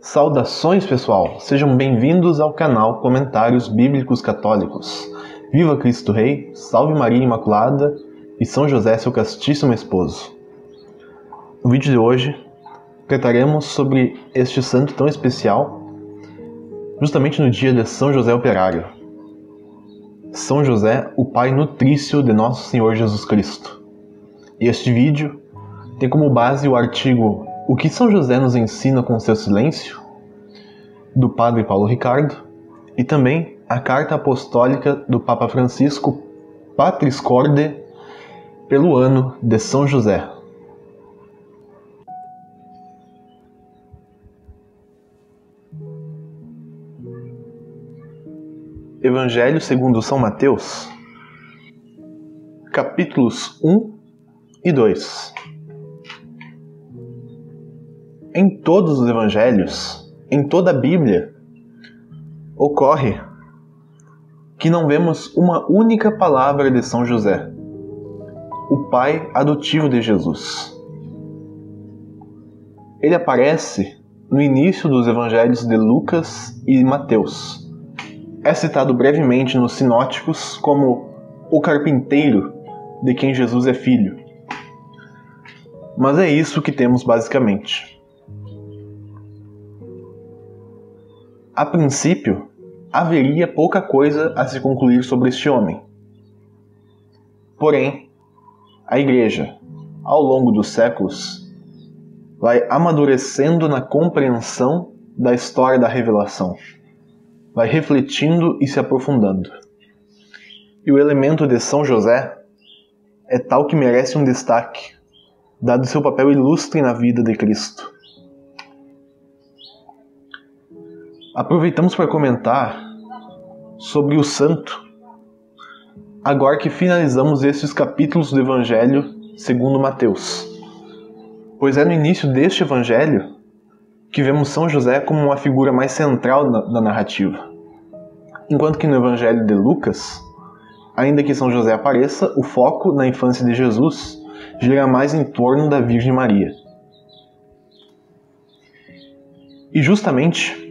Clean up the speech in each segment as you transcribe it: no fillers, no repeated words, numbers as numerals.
Saudações, pessoal! Sejam bem-vindos ao canal Comentários Bíblicos Católicos. Viva Cristo Rei, Salve Maria Imaculada e São José, seu castíssimo esposo. No vídeo de hoje, trataremos sobre este santo tão especial, justamente no dia de São José Operário. São José, o pai nutrício de Nosso Senhor Jesus Cristo. E este vídeo tem como base o artigo O que São José nos ensina com seu silêncio, do Padre Paulo Ricardo, e também a carta apostólica do Papa Francisco, Patris Corde, pelo ano de São José. Evangelho segundo São Mateus, capítulos 1 e 2. Em todos os evangelhos, em toda a Bíblia, ocorre que não vemos uma única palavra de São José, o pai adotivo de Jesus. Ele aparece no início dos evangelhos de Lucas e Mateus. É citado brevemente nos sinóticos como o carpinteiro de quem Jesus é filho. Mas é isso que temos basicamente. A princípio, haveria pouca coisa a se concluir sobre este homem. Porém, a Igreja, ao longo dos séculos, vai amadurecendo na compreensão da história da revelação, vai refletindo e se aprofundando. E o elemento de São José é tal que merece um destaque, dado seu papel ilustre na vida de Cristo. Aproveitamos para comentar sobre o santo, agora que finalizamos estes capítulos do Evangelho segundo Mateus. Pois é no início deste Evangelho que vemos São José como uma figura mais central da narrativa. Enquanto que no Evangelho de Lucas, ainda que São José apareça, o foco na infância de Jesus gira mais em torno da Virgem Maria. E justamente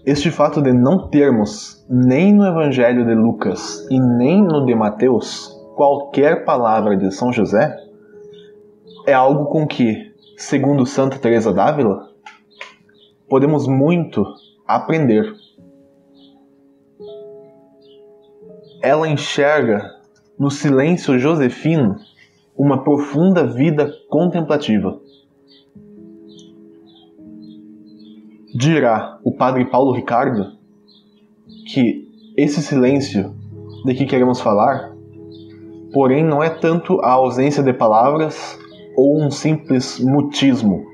este fato de não termos nem no Evangelho de Lucas e nem no de Mateus qualquer palavra de São José é algo com que, segundo Santa Teresa d'Ávila, podemos muito aprender. Ela enxerga no silêncio josefino uma profunda vida contemplativa. Dirá o Padre Paulo Ricardo que esse silêncio de que queremos falar, porém, não é tanto a ausência de palavras ou um simples mutismo,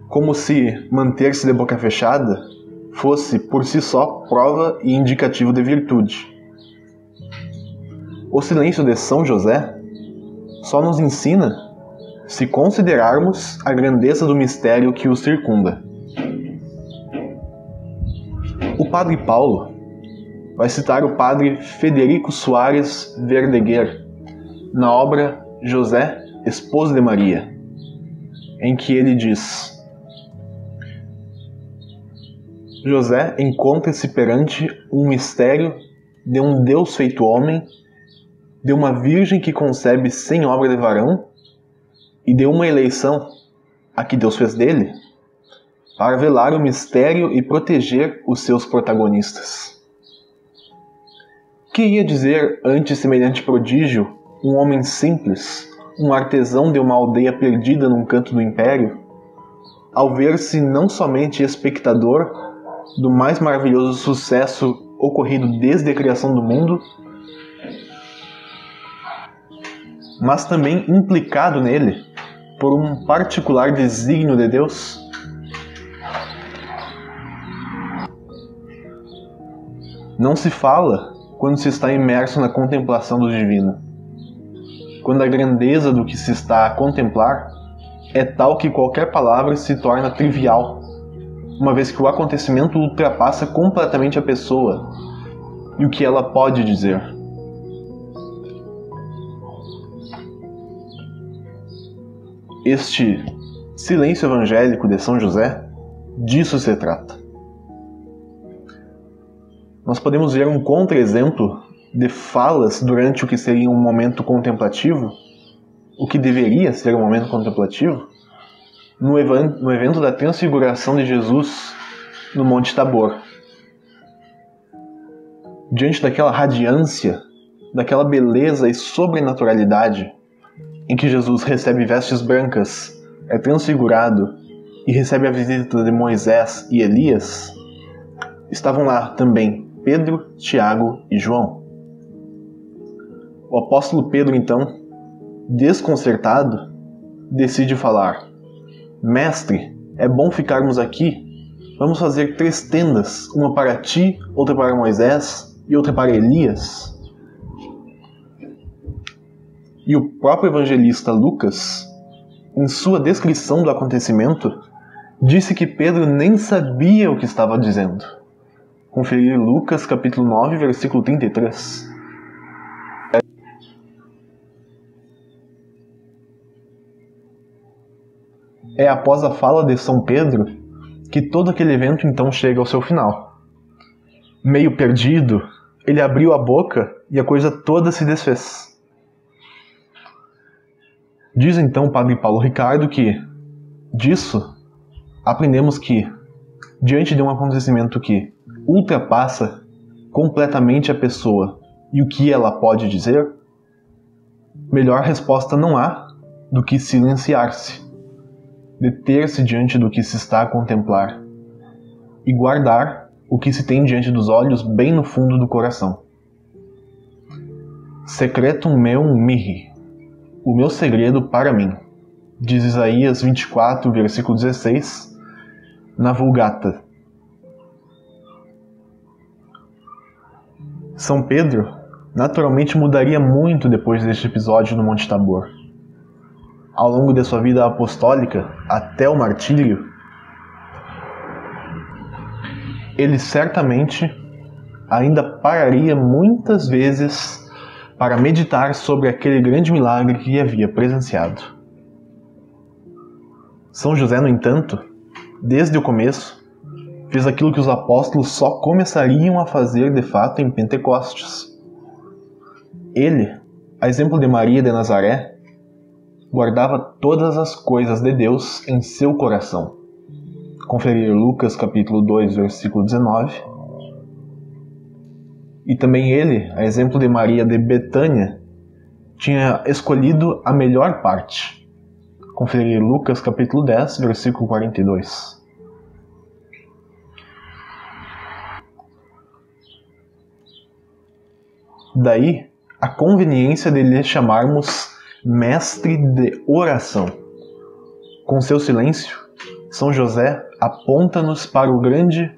como se manter-se de boca fechada fosse por si só prova e indicativo de virtude. O silêncio de São José só nos ensina se considerarmos a grandeza do mistério que o circunda. O Padre Paulo vai citar o Padre Federico Soares Verdeguer na obra José, esposo de Maria, em que ele diz: José encontra-se perante um mistério de um Deus feito homem, de uma virgem que concebe sem obra de varão, e de uma eleição, a que Deus fez dele, para velar o mistério e proteger os seus protagonistas. Que ia dizer ante semelhante prodígio um homem simples, um artesão de uma aldeia perdida num canto do império, ao ver-se não somente espectador do mais maravilhoso sucesso ocorrido desde a criação do mundo, mas também implicado nele por um particular desígnio de Deus? Não se fala quando se está imerso na contemplação do divino, quando a grandeza do que se está a contemplar é tal que qualquer palavra se torna trivial, uma vez que o acontecimento ultrapassa completamente a pessoa e o que ela pode dizer. este silêncio evangélico de São José, disso se trata. Nós podemos ver um contra-exemplo de falas durante o que seria um momento contemplativo, o que deveria ser um momento contemplativo, no evento da transfiguração de Jesus no Monte Tabor. Diante daquela radiância, daquela beleza e sobrenaturalidade em que Jesus recebe vestes brancas, é transfigurado e recebe a visita de Moisés e Elias, estavam lá também Pedro, Tiago e João. O apóstolo Pedro, então, desconcertado, decide falar: Mestre, é bom ficarmos aqui. Vamos fazer 3 tendas, uma para ti, outra para Moisés e outra para Elias. E o próprio evangelista Lucas, em sua descrição do acontecimento, disse que Pedro nem sabia o que estava dizendo. Conferir Lucas capítulo 9, versículo 33. É após a fala de São Pedro que todo aquele evento então chega ao seu final. Meio perdido, ele abriu a boca e a coisa toda se desfez. Diz então o padre Paulo Ricardo que, disso, aprendemos que, diante de um acontecimento que ultrapassa completamente a pessoa e o que ela pode dizer, melhor resposta não há do que silenciar-se, deter-se diante do que se está a contemplar e guardar o que se tem diante dos olhos bem no fundo do coração. Secretum meum mihi, o meu segredo para mim, diz Isaías 24, versículo 16, na Vulgata. São Pedro naturalmente mudaria muito depois deste episódio no Monte Tabor. Ao longo de sua vida apostólica, até o martírio, ele certamente ainda pararia muitas vezes para meditar sobre aquele grande milagre que havia presenciado. São José, no entanto, desde o começo, fez aquilo que os apóstolos só começariam a fazer de fato em Pentecostes. Ele, a exemplo de Maria de Nazaré, guardava todas as coisas de Deus em seu coração. Conferir Lucas capítulo 2, versículo 19. E também ele, a exemplo de Maria de Betânia, tinha escolhido a melhor parte. Conferir Lucas capítulo 10, versículo 42. Daí, a conveniência de lhe chamarmos mestre de oração. Com seu silêncio, São José aponta-nos para o grande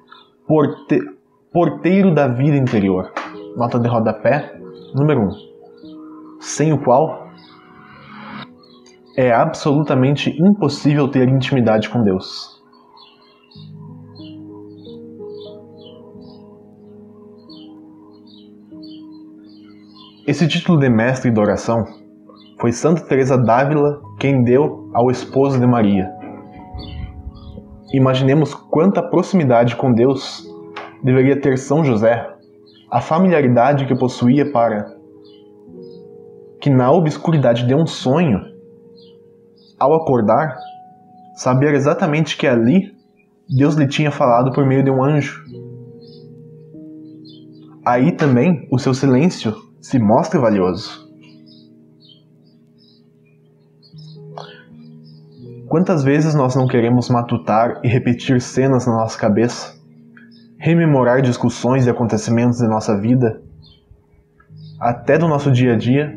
porteiro da vida interior. Nota de rodapé, número 1. Sem o qual é absolutamente impossível ter intimidade com Deus. Esse título de mestre da oração foi Santa Teresa d'Ávila quem deu ao esposo de Maria. Imaginemos quanta proximidade com Deus deveria ter São José, a familiaridade que possuía para que na obscuridade de um sonho, ao acordar, saber exatamente que ali Deus lhe tinha falado por meio de um anjo. Aí também o seu silêncio se mostra valioso. Quantas vezes nós não queremos matutar e repetir cenas na nossa cabeça, rememorar discussões e acontecimentos de nossa vida, até do nosso dia a dia,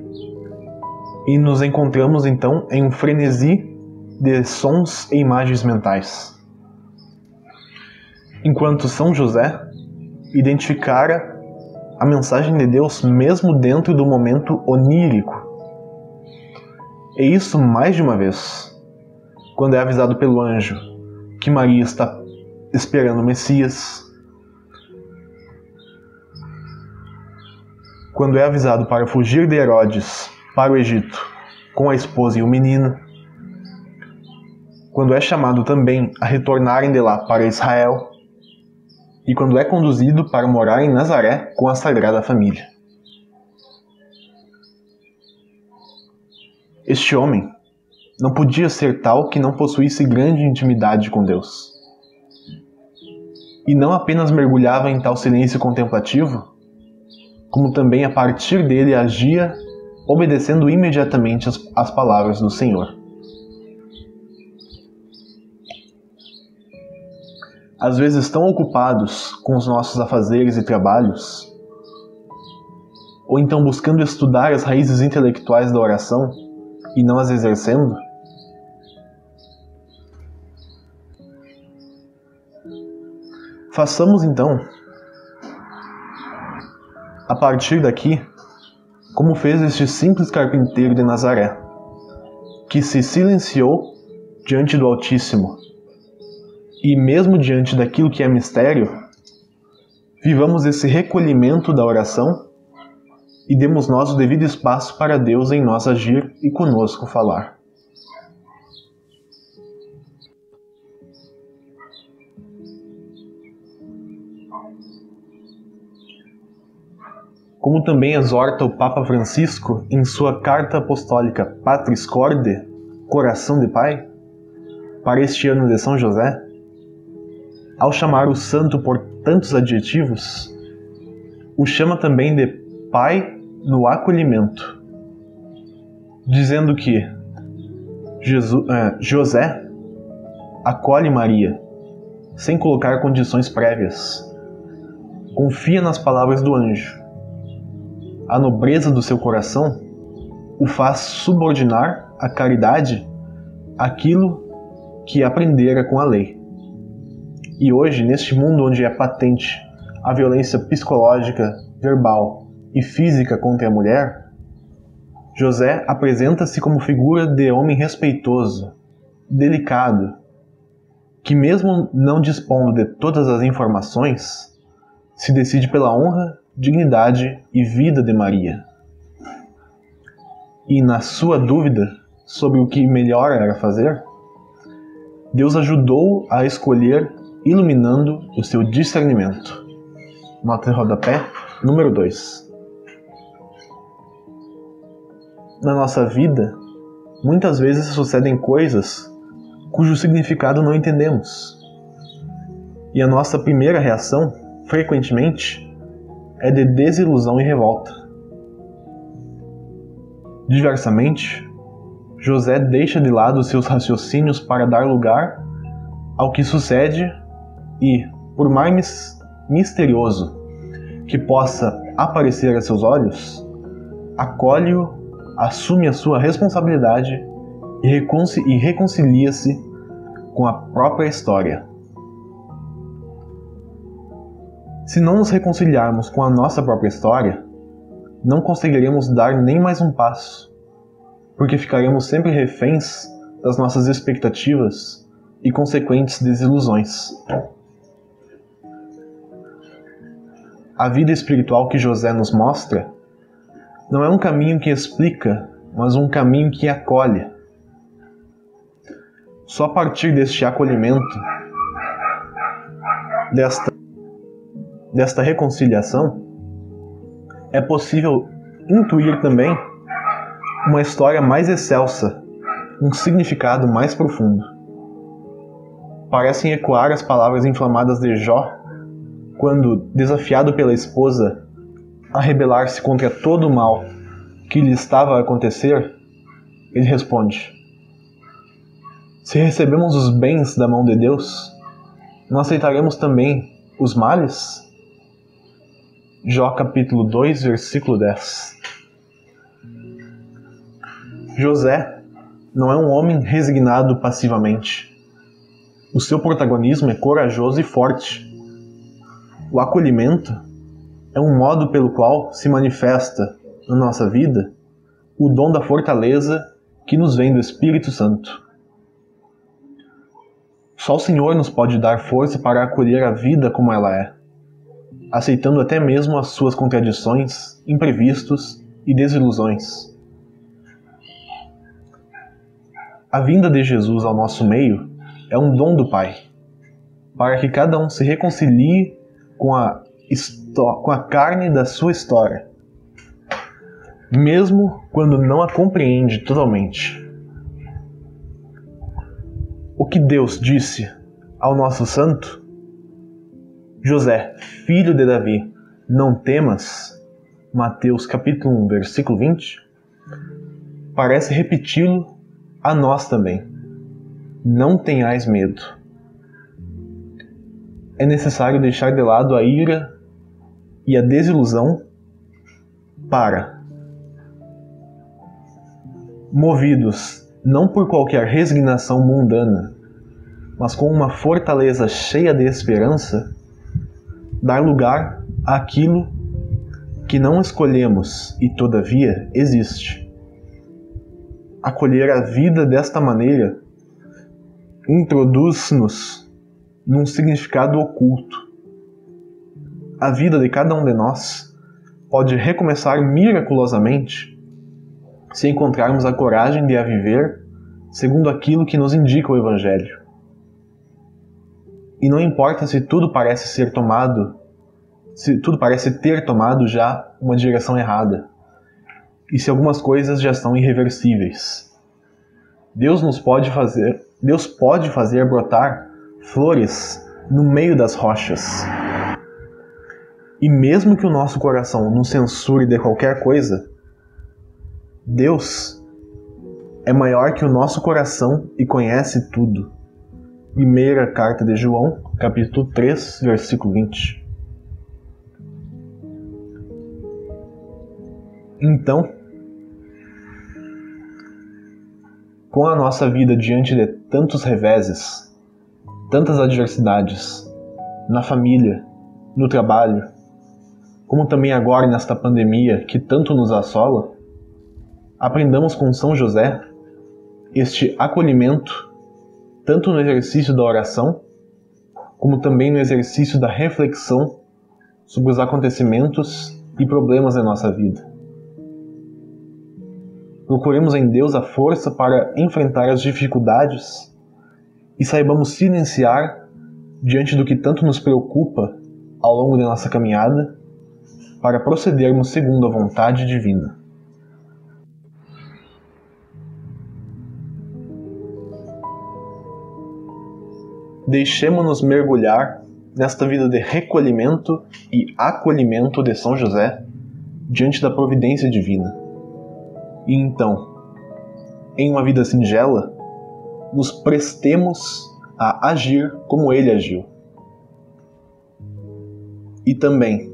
e nos encontramos então em um frenesi de sons e imagens mentais. Enquanto São José identificara a mensagem de Deus mesmo dentro do momento onírico. E isso mais de uma vez, quando é avisado pelo anjo que Maria está esperando o Messias, quando é avisado para fugir de Herodes para o Egito com a esposa e o menino, quando é chamado também a retornarem de lá para Israel, e quando é conduzido para morar em Nazaré com a Sagrada Família. Este homem não podia ser tal que não possuísse grande intimidade com Deus. E não apenas mergulhava em tal silêncio contemplativo, como também a partir dele agia, obedecendo imediatamente às palavras do Senhor. Às vezes tão ocupados com os nossos afazeres e trabalhos, ou então buscando estudar as raízes intelectuais da oração e não as exercendo, façamos então, a partir daqui, como fez este simples carpinteiro de Nazaré, que se silenciou diante do Altíssimo, e mesmo diante daquilo que é mistério, vivamos esse recolhimento da oração e demos nós o devido espaço para Deus em nós agir e conosco falar. Como também exorta o Papa Francisco em sua carta apostólica Patris Corde, Coração de Pai, para este ano de São José, ao chamar o santo por tantos adjetivos, o chama também de Pai no acolhimento, dizendo que José acolhe Maria, sem colocar condições prévias, confia nas palavras do anjo. A nobreza do seu coração o faz subordinar à caridade aquilo que aprendera com a lei. E hoje, neste mundo onde é patente a violência psicológica, verbal e física contra a mulher, José apresenta-se como figura de homem respeitoso, delicado, que mesmo não dispondo de todas as informações, se decide pela honra, dignidade e vida de Maria. E na sua dúvida sobre o que melhor era fazer, Deus ajudou a escolher, iluminando o seu discernimento. Nota de rodapé, número 2. Na nossa vida, muitas vezes sucedem coisas cujo significado não entendemos. E a nossa primeira reação, frequentemente, é de desilusão e revolta. Diversamente, José deixa de lado seus raciocínios para dar lugar ao que sucede e, por mais misterioso que possa aparecer a seus olhos, acolhe-o, assume a sua responsabilidade e reconcilia-se com a própria história. Se não nos reconciliarmos com a nossa própria história, não conseguiremos dar nem mais um passo, porque ficaremos sempre reféns das nossas expectativas e consequentes desilusões. A vida espiritual que José nos mostra não é um caminho que explica, mas um caminho que acolhe. Só a partir deste acolhimento, desta reconciliação, é possível intuir também uma história mais excelsa, um significado mais profundo. Parecem ecoar as palavras inflamadas de Jó, quando, desafiado pela esposa a rebelar-se contra todo o mal que lhe estava a acontecer, ele responde: se recebemos os bens da mão de Deus, não aceitaremos também os males? Jó capítulo 2, versículo 10. José não é um homem resignado passivamente. O seu protagonismo é corajoso e forte. O acolhimento é um modo pelo qual se manifesta na nossa vida o dom da fortaleza que nos vem do Espírito Santo. Só o Senhor nos pode dar força para acolher a vida como ela é, aceitando até mesmo as suas contradições, imprevistos e desilusões. A vinda de Jesus ao nosso meio é um dom do Pai, para que cada um se reconcilie com a carne da sua história, mesmo quando não a compreende totalmente. O que Deus disse ao nosso santo: José, filho de Davi, não temas, Mateus capítulo 1, versículo 20, parece repeti-lo a nós também. Não tenhais medo. É necessário deixar de lado a ira e a desilusão para, movidos não por qualquer resignação mundana, mas com uma fortaleza cheia de esperança, dar lugar àquilo que não escolhemos e todavia existe. Acolher a vida desta maneira introduz-nos num significado oculto. A vida de cada um de nós pode recomeçar miraculosamente se encontrarmos a coragem de a viver segundo aquilo que nos indica o Evangelho. E não importa se tudo parece ter tomado já uma direção errada, e se algumas coisas já são irreversíveis. Deus pode fazer brotar flores no meio das rochas. E mesmo que o nosso coração nos censure de qualquer coisa, Deus é maior que o nosso coração e conhece tudo. Primeira carta de João, capítulo 3, versículo 20. Então, com a nossa vida diante de tantos reveses, tantas adversidades, na família, no trabalho, como também agora nesta pandemia que tanto nos assola, aprendamos com São José este acolhimento, tanto no exercício da oração, como também no exercício da reflexão sobre os acontecimentos e problemas da nossa vida. Procuremos em Deus a força para enfrentar as dificuldades e saibamos silenciar diante do que tanto nos preocupa ao longo da nossa caminhada para procedermos segundo a vontade divina. Deixemo-nos mergulhar nesta vida de recolhimento e acolhimento de São José diante da providência divina. E então, em uma vida singela, nos prestemos a agir como ele agiu. E também,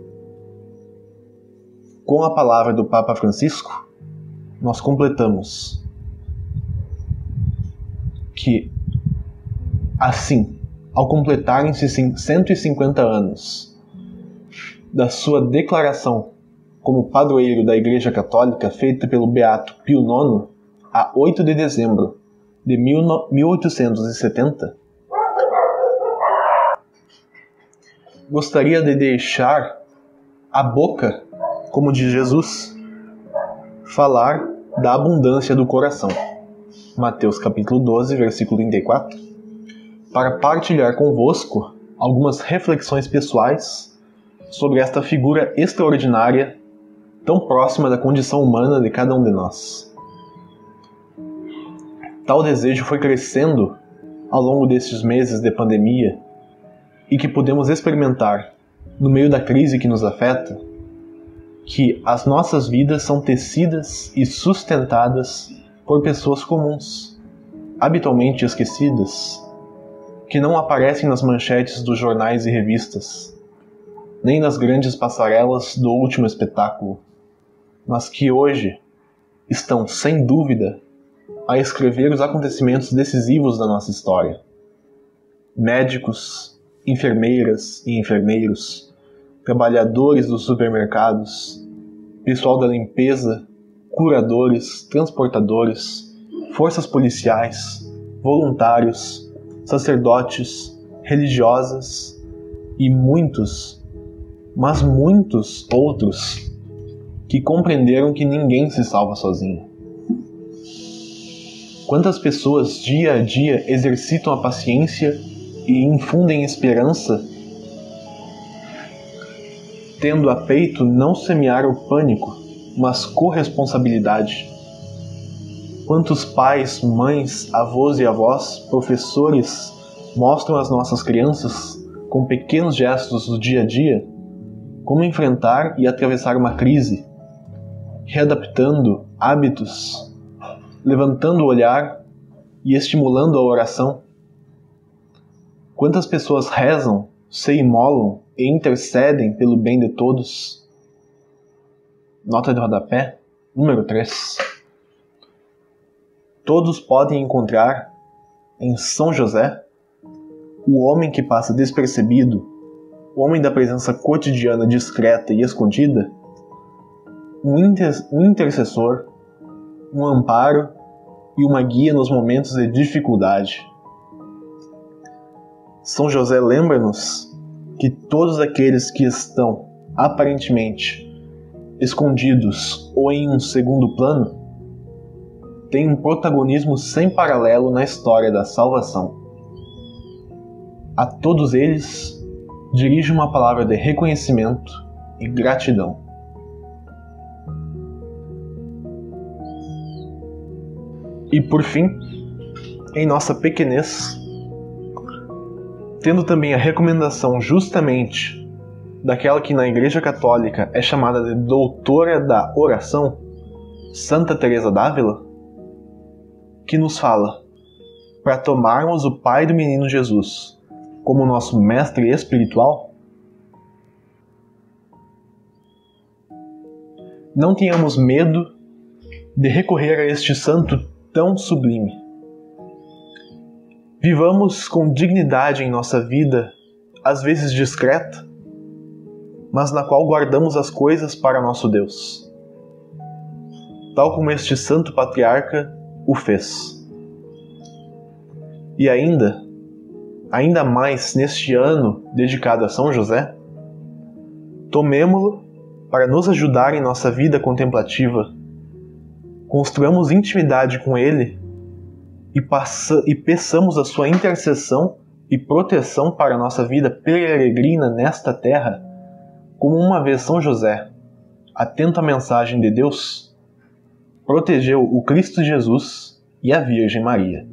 com a palavra do Papa Francisco, nós completamos que, assim, ao completarem-se 150 anos da sua declaração como padroeiro da Igreja Católica, feita pelo Beato Pio IX, a 8 de dezembro de 1870, gostaria de deixar a boca, como diz Jesus, falar da abundância do coração. Mateus capítulo 12, versículo 34, para partilhar convosco algumas reflexões pessoais sobre esta figura extraordinária, tão próxima da condição humana de cada um de nós. Tal desejo foi crescendo ao longo destes meses de pandemia e que podemos experimentar, no meio da crise que nos afeta, que as nossas vidas são tecidas e sustentadas por pessoas comuns, habitualmente esquecidas, que não aparecem nas manchetes dos jornais e revistas, nem nas grandes passarelas do último espetáculo, mas que hoje estão, sem dúvida, a escrever os acontecimentos decisivos da nossa história. Médicos, enfermeiras e enfermeiros, trabalhadores dos supermercados, pessoal da limpeza, curadores, transportadores, forças policiais, voluntários, sacerdotes, religiosas e muitos, mas muitos outros que compreenderam que ninguém se salva sozinho. Quantas pessoas dia a dia exercitam a paciência e infundem esperança, tendo a peito não semear o pânico, mas corresponsabilidade. Quantos pais, mães, avós e avós, professores mostram às nossas crianças, com pequenos gestos do dia a dia, como enfrentar e atravessar uma crise, readaptando hábitos, levantando o olhar e estimulando a oração. Quantas pessoas rezam, se imolam e intercedem pelo bem de todos. Nota de rodapé, número 3. Todos podem encontrar em São José o homem que passa despercebido, o homem da presença cotidiana discreta e escondida, um intercessor, um amparo e uma guia nos momentos de dificuldade. São José lembra-nos que todos aqueles que estão, aparentemente, escondidos ou em um segundo plano, têm um protagonismo sem paralelo na história da salvação. A todos eles, dirijo uma palavra de reconhecimento e gratidão. E por fim, em nossa pequenez, tendo também a recomendação justamente daquela que na Igreja Católica é chamada de Doutora da Oração, Santa Teresa d'Ávila, que nos fala para tomarmos o Pai do Menino Jesus como nosso mestre espiritual, não tenhamos medo de recorrer a este santo tão sublime. Vivamos com dignidade em nossa vida, às vezes discreta, mas na qual guardamos as coisas para nosso Deus, tal como este santo patriarca o fez. E ainda mais neste ano dedicado a São José, tomemo-lo para nos ajudar em nossa vida contemplativa, construamos intimidade com ele e peçamos a sua intercessão e proteção para a nossa vida peregrina nesta terra, como uma vez São José, atento à mensagem de Deus, protegeu o Cristo Jesus e a Virgem Maria.